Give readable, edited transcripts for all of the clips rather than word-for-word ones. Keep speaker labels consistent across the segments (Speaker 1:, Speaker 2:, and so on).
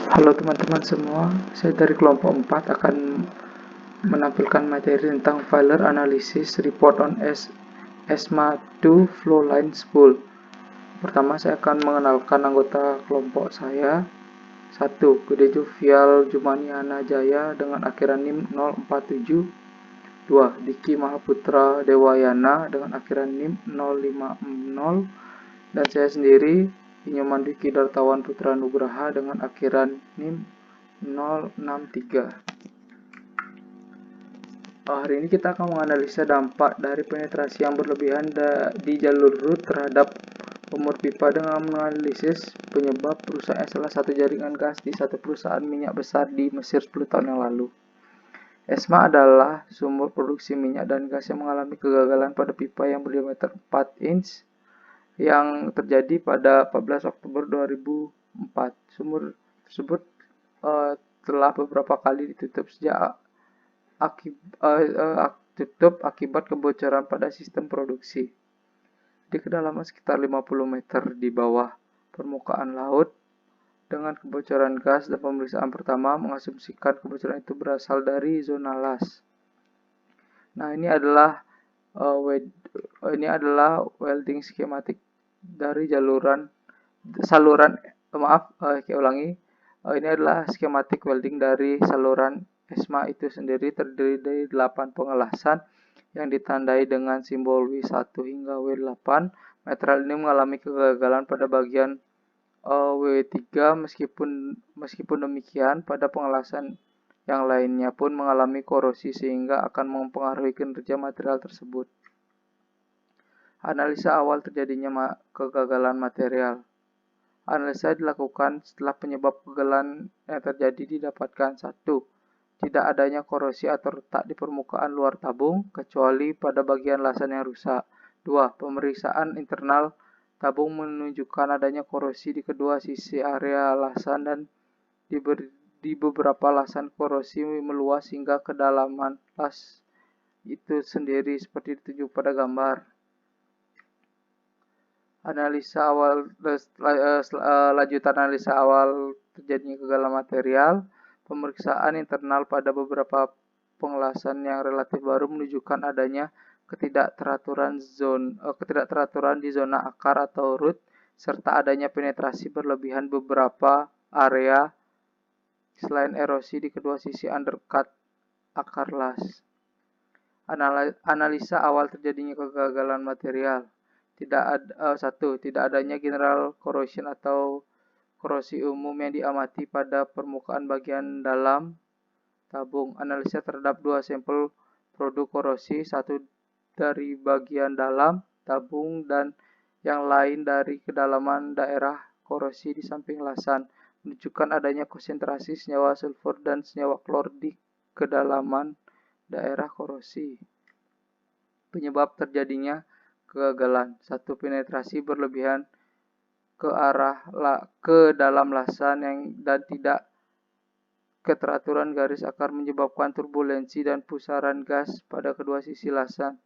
Speaker 1: Halo teman-teman semua, saya dari kelompok 4 akan menampilkan materi tentang failure analysis report on ESMA 2 flow line spool. Pertama, saya akan mengenalkan anggota kelompok saya. 1. Gede Juvial Jumaniana Jaya dengan akhiran NIM 047. 2. Diki Mahaputra Dewayana dengan akhiran NIM 050. Dan saya sendiri, Inyoman Diki Dartawan Putra Nugraha dengan akhiran NIM 063. Hari ini kita akan menganalisa dampak dari penetrasi yang berlebihan di jalur root terhadap umur pipa dengan menganalisis penyebab rusaknya salah satu jaringan gas di satu perusahaan minyak besar di Mesir 10 tahun yang lalu. ESMA adalah sumber produksi minyak dan gas yang mengalami kegagalan pada pipa yang berdiameter 4 inch yang terjadi pada 14 Oktober 2004. Sumur tersebut telah beberapa kali ditutup sejak akibat kebocoran pada sistem produksi. Di kedalaman sekitar 50 meter di bawah permukaan laut, dengan kebocoran gas dan pemeriksaan pertama mengasumsikan kebocoran itu berasal dari zona las. Nah, ini adalah welding skematik dari ini adalah skematik welding dari saluran ESMA itu sendiri, terdiri dari 8 pengelasan yang ditandai dengan simbol W1 hingga W8. Material ini mengalami kegagalan pada bagian W3, meskipun demikian pada pengelasan yang lainnya pun mengalami korosi sehingga akan mempengaruhi kinerja material tersebut. Analisa awal terjadinya kegagalan material. Analisa dilakukan setelah penyebab kegagalan yang terjadi didapatkan. 1. Tidak adanya korosi atau retak di permukaan luar tabung, kecuali pada bagian lasan yang rusak. 2. Pemeriksaan internal tabung menunjukkan adanya korosi di kedua sisi area lasan dan di beberapa lasan korosi meluas hingga kedalaman las itu sendiri seperti ditunjuk pada gambar. Lanjutan analisa awal terjadinya kegagalan material. Pemeriksaan internal pada beberapa pengelasan yang relatif baru menunjukkan adanya ketidakteraturan di zona akar atau root, serta adanya penetrasi berlebihan beberapa area selain erosi di kedua sisi undercut akar las. Analisa awal terjadinya kegagalan material. 1. Tidak adanya general corrosion atau korosi umum yang diamati pada permukaan bagian dalam tabung. Analisa terhadap 2 sampel produk korosi, 1 dari bagian dalam tabung dan yang lain dari kedalaman daerah korosi di samping lasan, menunjukkan adanya konsentrasi senyawa sulfur dan senyawa klor di kedalaman daerah korosi. Penyebab terjadinya kegagalan. 1. Penetrasi berlebihan ke dalam lasan dan tidak keteraturan garis akar menyebabkan turbulensi dan pusaran gas pada kedua sisi lasan,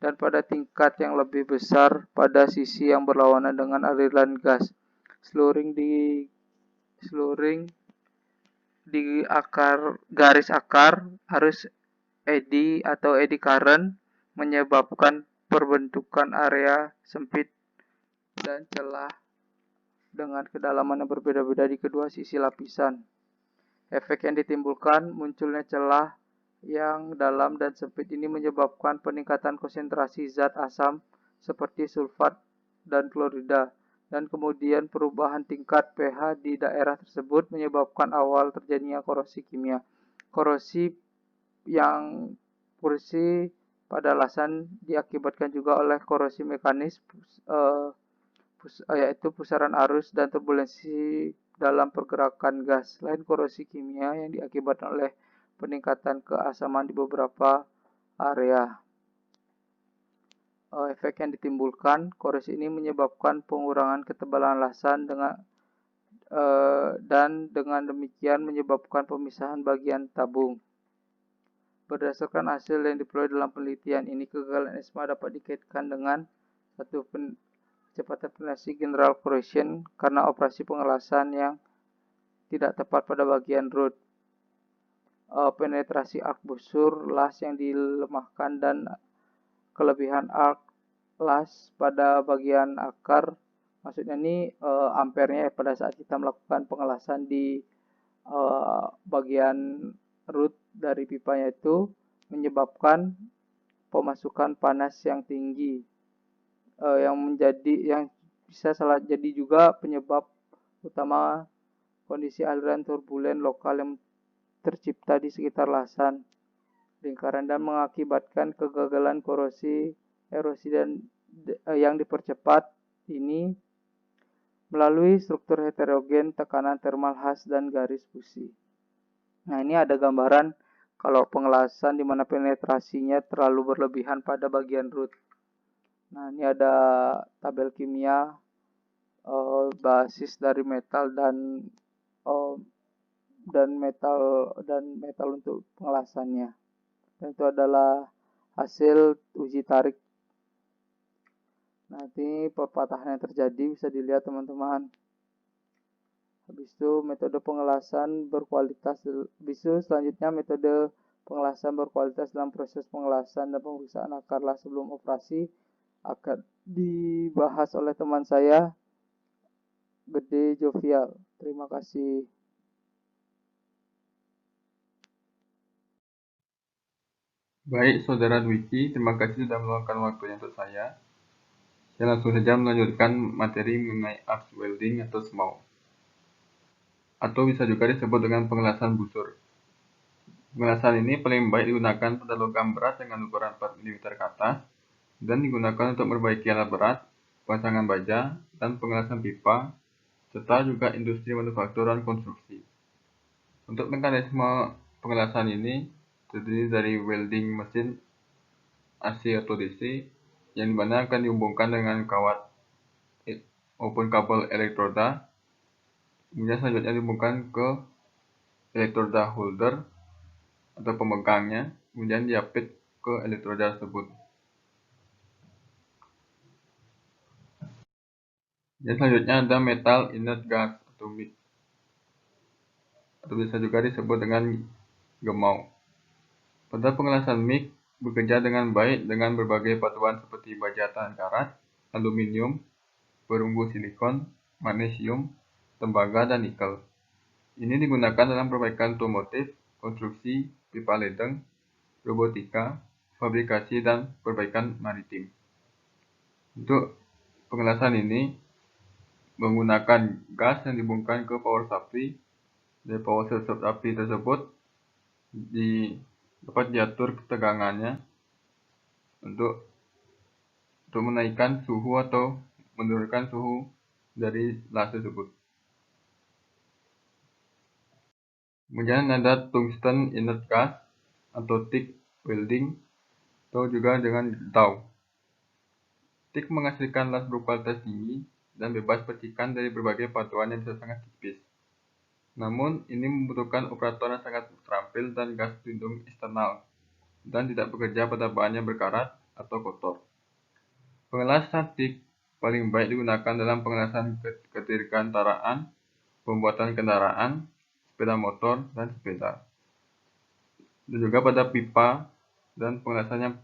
Speaker 1: dan pada tingkat yang lebih besar pada sisi yang berlawanan dengan aliran gas. Slurring di garis akar, arus eddy atau eddy current menyebabkan perbentukan area sempit dan celah dengan kedalaman yang berbeda-beda di kedua sisi lapisan. Efek yang ditimbulkan munculnya celah yang dalam dan sempit ini menyebabkan peningkatan konsentrasi zat asam seperti sulfat dan klorida, dan kemudian perubahan tingkat pH di daerah tersebut menyebabkan awal terjadinya korosi kimia. Korosi pada lasan diakibatkan juga oleh korosi mekanis, yaitu pusaran arus dan turbulensi dalam pergerakan gas. Selain korosi kimia yang diakibatkan oleh peningkatan keasaman di beberapa area. Efek yang ditimbulkan, korosi ini menyebabkan pengurangan ketebalan lasan dan dengan demikian menyebabkan pemisahan bagian tabung. Berdasarkan hasil yang diperoleh dalam penelitian ini, kegagalan ESMA dapat dikaitkan dengan 1. Kecepatan penetrasi general corrosion karena operasi pengelasan yang tidak tepat pada bagian root. Penetrasi arc busur las yang dilemahkan dan kelebihan arc las pada bagian akar, maksudnya ini ampernya pada saat kita melakukan pengelasan di bagian root dari pipanya itu menyebabkan pemasukan panas yang tinggi, yang bisa jadi juga penyebab utama kondisi aliran turbulen lokal yang tercipta di sekitar lasan lingkaran dan mengakibatkan kegagalan erosi dan yang dipercepat ini melalui struktur heterogen, tekanan termal khas, dan garis busi. Nah, ini ada gambaran kalau pengelasan di mana penetrasinya terlalu berlebihan pada bagian root. Nah, ini ada tabel kimia basis dari metal dan metal untuk pengelasannya. Dan itu adalah hasil uji tarik. Nanti perpatahan yang terjadi bisa dilihat teman-teman. Habis itu metode pengelasan berkualitas. Selanjutnya metode pengelasan berkualitas dalam proses pengelasan dan pemeriksaan akar las sebelum operasi akan dibahas oleh teman saya, Gede Jovial. Terima kasih.
Speaker 2: Baik, Saudara Dwiki, terima kasih sudah meluangkan waktunya untuk saya. Saya langsung saja melanjutkan materi mengenai arc welding atau SMAW. Atau bisa juga disebut dengan pengelasan busur. Pengelasan ini paling baik digunakan pada logam berat dengan ukuran 4 mm ke atas dan digunakan untuk memperbaiki alat berat, pemasangan baja, dan pengelasan pipa, serta juga industri manufaktur dan konstruksi. Untuk mekanisme pengelasan ini terdiri dari welding mesin AC atau DC yang dimana akan dihubungkan dengan kawat maupun kabel elektroda. Kemudian selanjutnya dihubungkan ke elektroda holder atau pemegangnya, kemudian diapit ke elektroda tersebut. Dan selanjutnya ada metal inert gas atau MIG, atau bisa juga disebut dengan gemau. Pada pengelasan MIG bekerja dengan baik dengan berbagai batuan seperti baja tahan karat, aluminium, perunggu silikon, magnesium, tembaga, dan nikel. Ini digunakan dalam perbaikan otomotif, konstruksi, pipa ledeng, robotika, fabrikasi, dan perbaikan maritim. Untuk pengelasan ini menggunakan gas yang dihubungkan ke power supply. Dari power supply tersebut dapat diatur ketegangannya untuk menaikkan suhu atau menurunkan suhu dari las tersebut. Kemudian ada tungsten inert gas atau TIG welding atau juga dengan TAW. TIG menghasilkan las berkualitas tinggi dan bebas percikan dari berbagai batuan yang bisa sangat tipis. Namun, ini membutuhkan operator yang sangat terampil dan gas pelindung eksternal dan tidak bekerja pada bahan yang berkarat atau kotor. Pengelasan TIG paling baik digunakan dalam pengelasan kedirgantaraan, pembuatan kendaraan, sepeda motor, dan sepeda. Dan juga pada pipa dan pengelasannya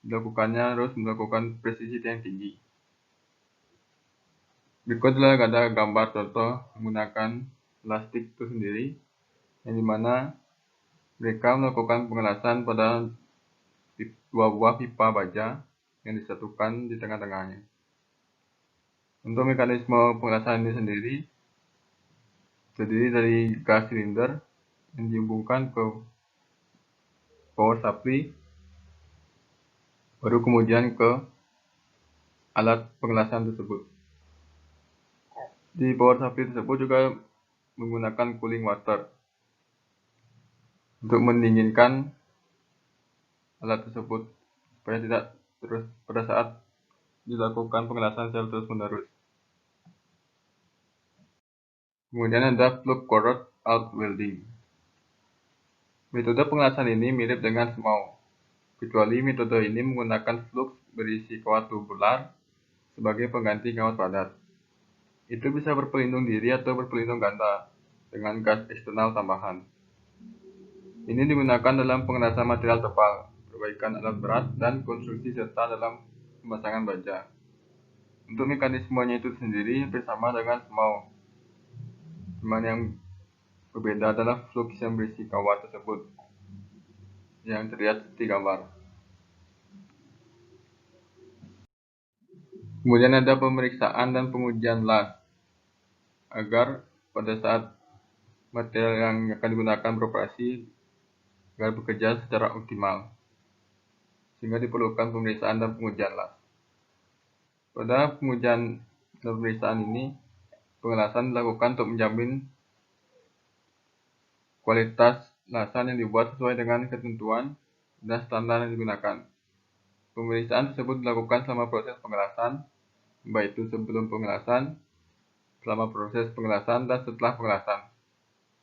Speaker 2: dilakukannya harus melakukan presisi yang tinggi. Berikut adalah ada gambar contoh menggunakan plastik itu sendiri, yang dimana mereka melakukan pengelasan pada dua buah pipa baja yang disatukan di tengah-tengahnya. Untuk mekanisme pengelasan ini sendiri terdiri dari gas silinder yang dihubungkan ke power supply, baru kemudian ke alat pengelasan tersebut. Di power supply tersebut juga menggunakan cooling water untuk mendinginkan alat tersebut supaya tidak terus pada saat dilakukan pengelasan secara terus-menerus. Kemudian ada flux cored arc welding. Metode pengelasan ini mirip dengan SMAW, kecuali metode ini menggunakan flux berisi kawat tubular sebagai pengganti kawat padat. Itu bisa berpelindung diri atau berpelindung ganda. dengan gas eksternal tambahan. Ini digunakan dalam pengelasan material tebal, perbaikan alat berat, dan konstruksi serta dalam pemasangan baja. Untuk mekanismenya itu sendiri hampir sama dengan SMAW, cuman yang berbeda adalah flux yang berisi kawat tersebut yang terlihat seperti gambar. Kemudian ada pemeriksaan dan pengujian las agar pada saat material yang akan digunakan beroperasi agar bekerja secara optimal, sehingga diperlukan pemeriksaan dan pengujian las. Pada pengujian dan pemeriksaan ini, pengelasan dilakukan untuk menjamin kualitas lasan yang dibuat sesuai dengan ketentuan dan standar yang digunakan. Pemeriksaan tersebut dilakukan selama proses pengelasan, baik itu sebelum pengelasan, selama proses pengelasan, dan setelah pengelasan.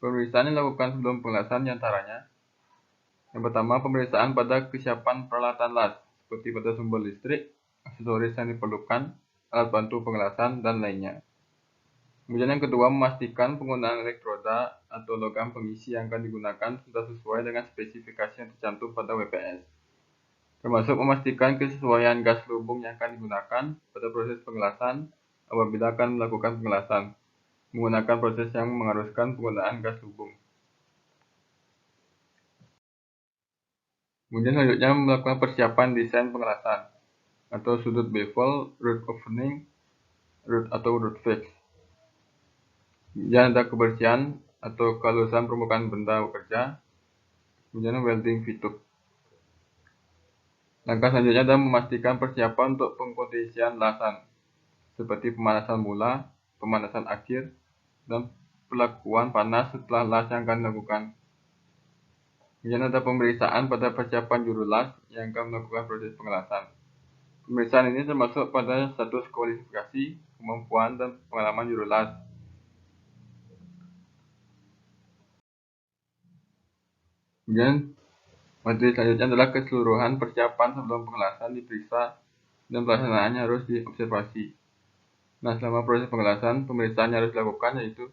Speaker 2: Pemeriksaan yang dilakukan sebelum pengelasan diantaranya: yang pertama, pemeriksaan pada kesiapan peralatan las, seperti pada sumber listrik, aksesoris yang diperlukan, alat bantu pengelasan, dan lainnya. Kemudian yang kedua, memastikan penggunaan elektroda atau logam pengisi yang akan digunakan sudah sesuai dengan spesifikasi yang tercantum pada WPS, termasuk memastikan kesesuaian gas lubung yang akan digunakan pada proses pengelasan apabila akan melakukan pengelasan menggunakan proses yang mengharuskan penggunaan gas lubung. Kemudian selanjutnya melakukan persiapan desain pengelasan atau sudut bevel, root opening, atau root fix. Kemudian ada kebersihan atau kehalusan permukaan benda bekerja. Kemudian welding fitup. Langkah selanjutnya adalah memastikan persiapan untuk pengkondisian lasan, seperti pemanasan mula, pemanasan akhir, dan pelakuan panas setelah las yang akan dilakukan. Kemudian ada pemeriksaan pada persiapan juru las yang akan melakukan proses pengelasan. Pemeriksaan ini termasuk pada status kualifikasi, kemampuan, dan pengalaman juru las. Kemudian materi selanjutnya adalah keseluruhan persiapan sebelum pengelasan diperiksa dan pelaksanaannya harus diobservasi. Nah, selama proses pengelasan, pemeriksaan yang harus dilakukan yaitu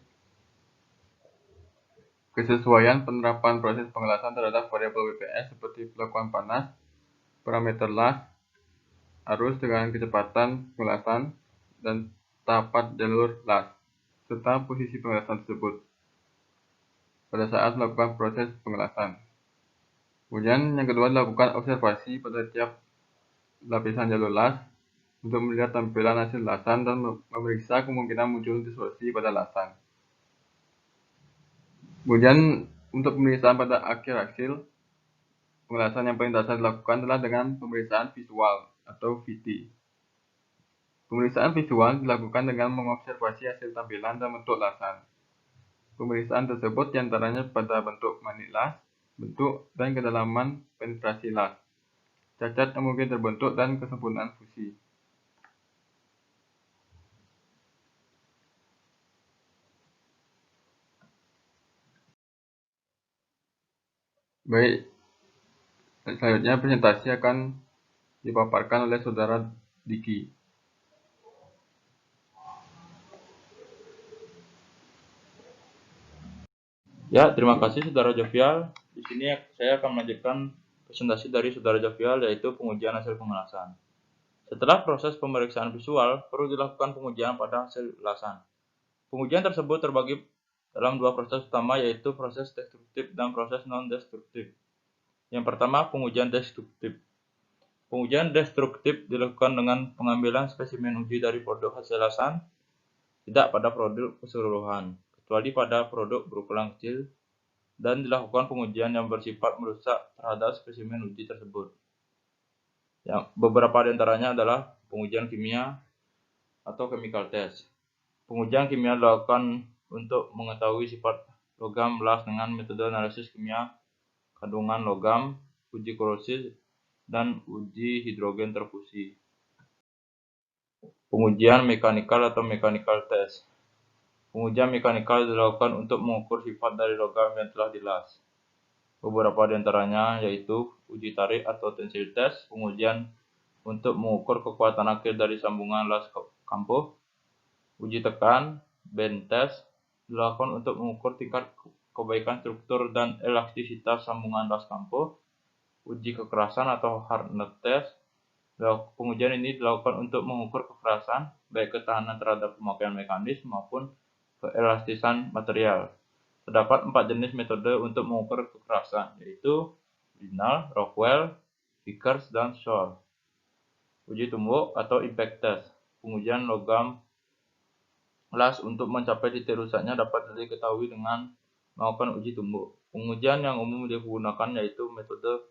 Speaker 2: kesesuaian penerapan proses pengelasan terhadap variabel WPS seperti pelakuan panas, parameter las, arus dengan kecepatan pengelasan, dan tahapan jalur las, serta posisi pengelasan tersebut pada saat melakukan proses pengelasan. Kemudian yang kedua dilakukan observasi pada tiap lapisan jalur las untuk melihat tampilan hasil lasan dan memeriksa kemungkinan muncul distorsi pada lasan. Kemudian untuk pemeriksaan pada akhir hasil pengelasan yang paling dasar dilakukan adalah dengan pemeriksaan visual atau VT. Pemeriksaan visual dilakukan dengan mengobservasi hasil tampilan dan bentuk lasan. Pemeriksaan tersebut diantaranya pada bentuk manik las, bentuk dan kedalaman penetrasi las, cacat yang mungkin terbentuk, dan kesempurnaan fusi. Baik, selanjutnya presentasi akan dipaparkan oleh Saudara Diki.
Speaker 3: Ya, terima kasih Saudara Jovial. Di sini saya akan melanjutkan presentasi dari Saudara Jovial, yaitu pengujian hasil pengelasan. Setelah proses pemeriksaan visual, perlu dilakukan pengujian pada hasil lasan. Pengujian tersebut terbagi dalam dua proses utama, yaitu proses destruktif dan proses non-destruktif. Yang pertama, pengujian destruktif. Pengujian destruktif dilakukan dengan pengambilan spesimen uji dari produk hasil lasan, tidak pada produk keseluruhan, kecuali pada produk berukuran kecil, dan dilakukan pengujian yang bersifat merusak terhadap spesimen uji tersebut. Yang beberapa di antaranya adalah pengujian kimia atau chemical test. Pengujian kimia dilakukan untuk mengetahui sifat logam las dengan metode analisis kimia kandungan logam, uji korosif, dan uji hidrogen terfusi. Pengujian mekanikal atau mechanical test. Pengujian mekanikal dilakukan untuk mengukur sifat dari logam yang telah dilas. Beberapa di antaranya yaitu uji tarik atau tensile test, pengujian untuk mengukur kekuatan akhir dari sambungan las kampuh, uji tekan, bend test, dilakukan untuk mengukur tingkat kebaikan struktur dan elastisitas sambungan las kampo. Uji kekerasan atau hardness test. Pengujian ini dilakukan untuk mengukur kekerasan, baik ketahanan terhadap pemakaian mekanis maupun keelastisan material. Terdapat 4 jenis metode untuk mengukur kekerasan, yaitu Brinell, Rockwell, Vickers, dan Shore. Uji tumbuk atau impact test. Pengujian logam las untuk mencapai titik rusaknya dapat diketahui dengan melakukan uji tumbuk. Pengujian yang umum digunakan yaitu metode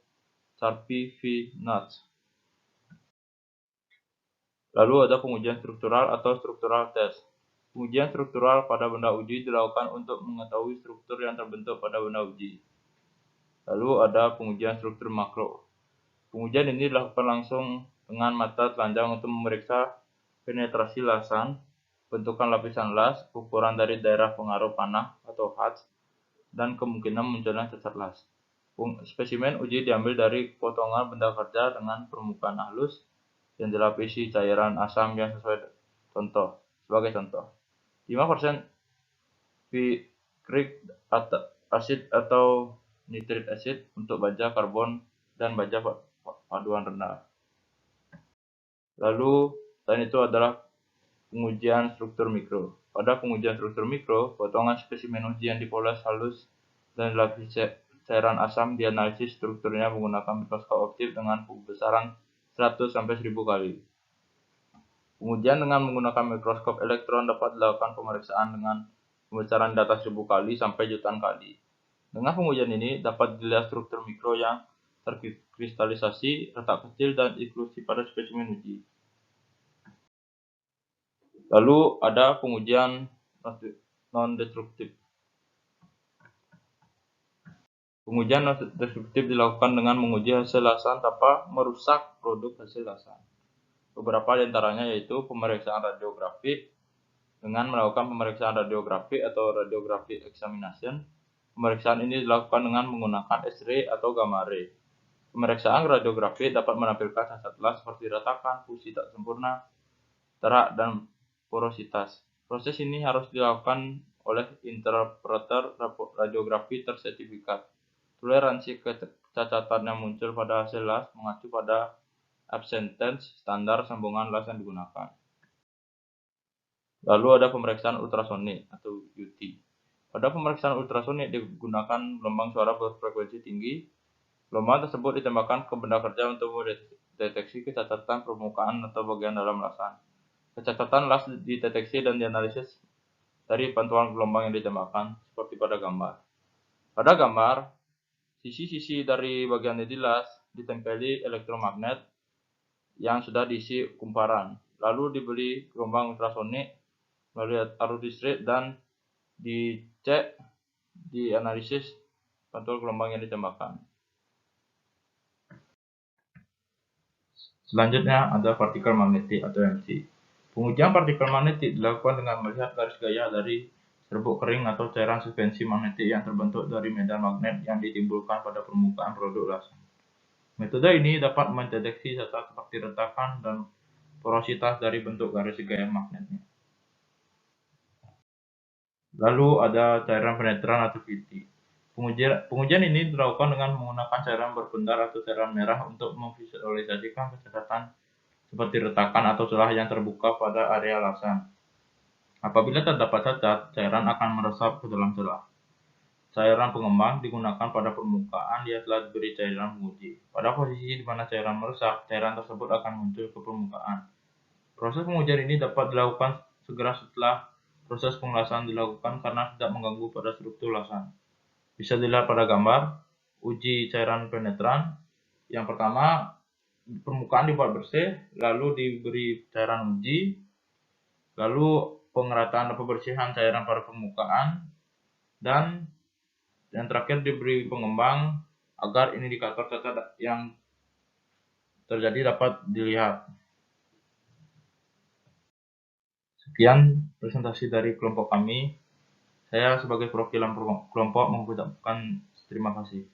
Speaker 3: Charpy-V-Nuts. Lalu ada pengujian struktural atau structural test. Pengujian struktural pada benda uji dilakukan untuk mengetahui struktur yang terbentuk pada benda uji. Lalu ada pengujian struktur makro. Pengujian ini dilakukan langsung dengan mata telanjang untuk memeriksa penetrasi lasan, bentukan lapisan las, ukuran dari daerah pengaruh panah atau hatch, dan kemungkinan munculnya cacat las. Spesimen uji diambil dari potongan benda kerja dengan permukaan halus yang dilapisi cairan asam yang sesuai contoh. Sebagai contoh, 5% picric acid atau nitric acid untuk baja karbon dan baja paduan rendah. Lalu, selain itu adalah pengujian struktur mikro. Pada pengujian struktur mikro, potongan spesimen uji yang dipoles halus dan dilapisi cairan asam dianalisis strukturnya menggunakan mikroskop optik dengan kebesaran 100-1000 kali. Pengujian dengan menggunakan mikroskop elektron dapat dilakukan pemeriksaan dengan pembesaran di atas 1000 kali sampai jutaan kali. Dengan pengujian ini dapat dilihat struktur mikro yang terkristalisasi, retak kecil, dan inklusi pada spesimen uji. Lalu ada pengujian non-destruktif. Pengujian non-destruktif dilakukan dengan menguji hasil lasan tanpa merusak produk hasil lasan. Beberapa di antaranya yaitu pemeriksaan radiografi dengan melakukan pemeriksaan radiografi atau radiographic examination. Pemeriksaan ini dilakukan dengan menggunakan X-ray atau gamma ray. Pemeriksaan radiografi dapat menampilkan cacat las seperti retakan, fusi tak sempurna, terak, dan porositas. Proses ini harus dilakukan oleh interpreter radiografi tersertifikat. Toleransi kecacatan yang muncul pada hasil las mengacu pada absentance standar sambungan las yang digunakan. Lalu ada pemeriksaan ultrasonik atau UT. Pada pemeriksaan ultrasonik digunakan gelombang suara berfrekuensi tinggi. Gelombang tersebut ditembakkan ke benda kerja untuk mendeteksi kecacatan permukaan atau bagian dalam lasan. Kecacatan las dideteksi dan dianalisis dari pantauan gelombang yang ditembakkan, seperti pada gambar. Pada gambar, sisi-sisi dari bagian di las ditempeli elektromagnet yang sudah diisi kumparan, lalu diberi gelombang ultrasonik melalui arus listrik dan dicek, dianalisis pantauan gelombang yang ditembakkan. Selanjutnya ada partikel magnetik atau MC. Pengujian partikel magnetik dilakukan dengan melihat garis gaya dari serbuk kering atau cairan suspensi magnetik yang terbentuk dari medan magnet yang ditimbulkan pada permukaan produk lasan. Metode ini dapat mendeteksi cacat seperti retakan dan porositas dari bentuk garis gaya magnetnya. Lalu ada cairan penetran atau VT. Pengujian ini dilakukan dengan menggunakan cairan berpendar atau cairan merah untuk memvisualisasikan kecacatan seperti retakan atau celah yang terbuka pada area lasan. Apabila terdapat cacat, cairan akan meresap ke dalam celah. Cairan pengembang digunakan pada permukaan yang telah diberi cairan penguji. Pada posisi di mana cairan meresap, cairan tersebut akan muncul ke permukaan. Proses pengujian ini dapat dilakukan segera setelah proses pengelasan dilakukan karena tidak mengganggu pada struktur lasan. Bisa dilihat pada gambar uji cairan penetran. Yang pertama, permukaan dibuat bersih, lalu diberi cairan uji, lalu pengerataan dan pembersihan cairan pada permukaan, dan yang terakhir diberi pengembang agar indikator cacat yang terjadi dapat dilihat. Sekian presentasi dari kelompok kami. Saya sebagai perwakilan kelompok mengucapkan terima kasih.